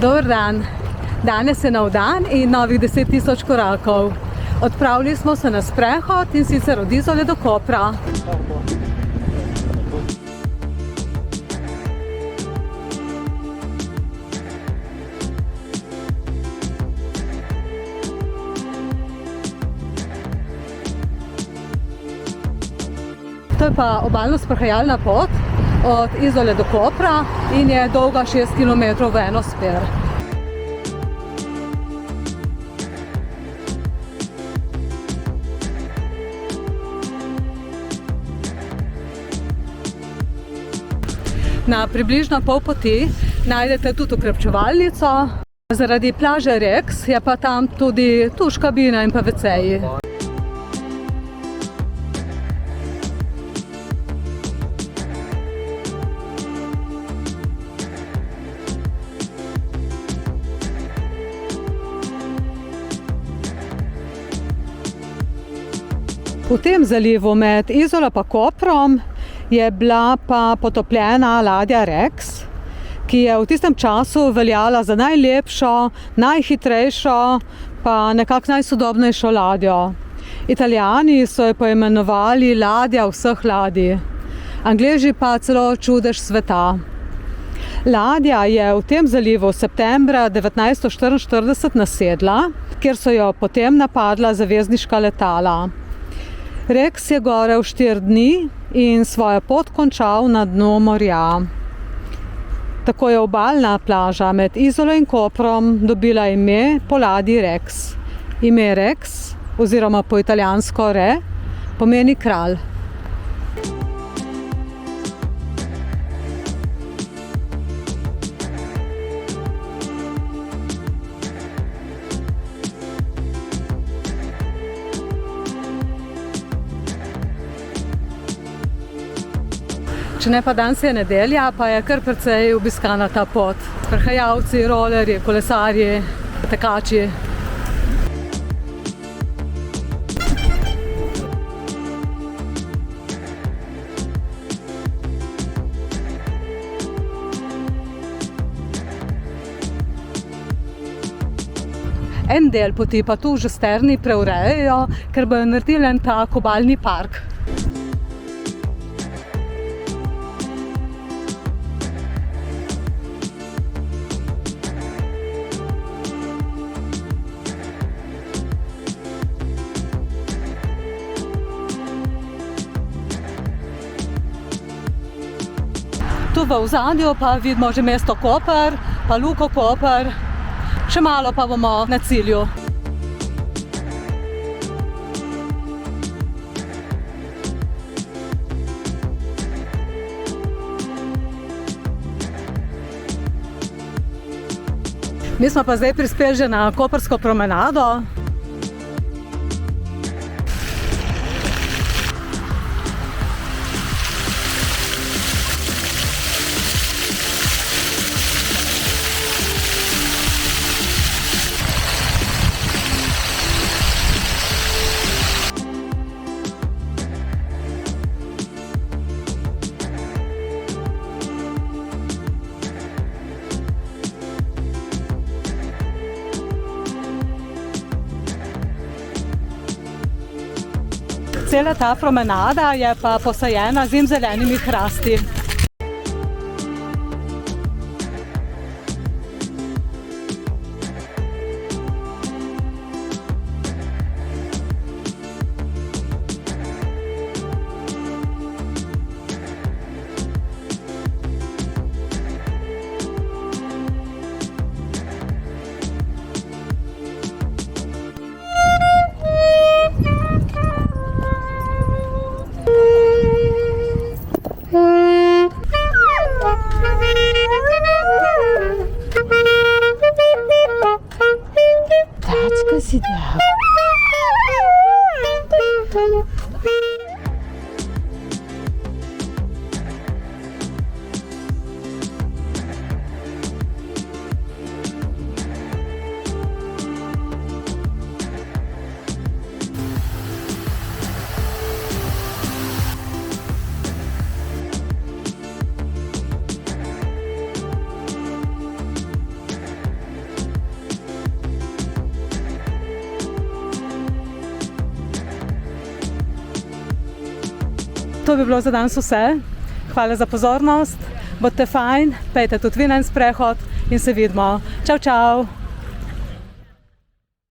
Dober dan. Danes je nov dan in novih 10 000 korakov. Odpravili smo se na sprehod in sicer od Izole do Kopra. To je pa obalno sprehajalna pot od Izole do Kopra in je dolga 6 km v eno smer. Na približno pol poti najdete tudi okrepčevalnico. Zaradi plaže Rex je pa tam tudi tuš kabina in pa WC-ji. V tem zalivu med Izolo pa Koprom je bila pa potopljena ladja Rex, ki je v tistem času veljala za najlepšo, najhitrejšo pa nekako najsodobnejšo ladjo. Italijani so jo poimenovali ladja vseh ladij, Angleži pa celo čudež sveta. Ladja je v tem zalivu septembra 1944 nasedla, kjer so jo potem napadla zavezniška letala. Rex je gorel 4 dni in svojo pot končal na dnu morja. Tako je obalna plaža med Izolo in Koprom dobila ime po ladji Rex. Ime Rex, oziroma po italijansko re, pomeni kralj. Če ne pa danes je nedelja, pa je kar precej obiskana ta pot. Sprehajalci, rolerji, kolesarji, tekači. En del poti pa tu v Žesterni preurejajo, ker bojo naredili en tak obalni park. Tu v ozadju pa vidimo že mesto Koper, pa Luko Koper. Še malo pa bomo na cilju. Mi smo pa zdaj prispeli že na Koprsko promenado. Cela ta promenada je pa posajena z zelenimi hrasti. To bi bilo za danes vse. Hvala za pozornost, bodite fajn, pejte tudi vi na en sprehod in se vidimo. Čau, čau!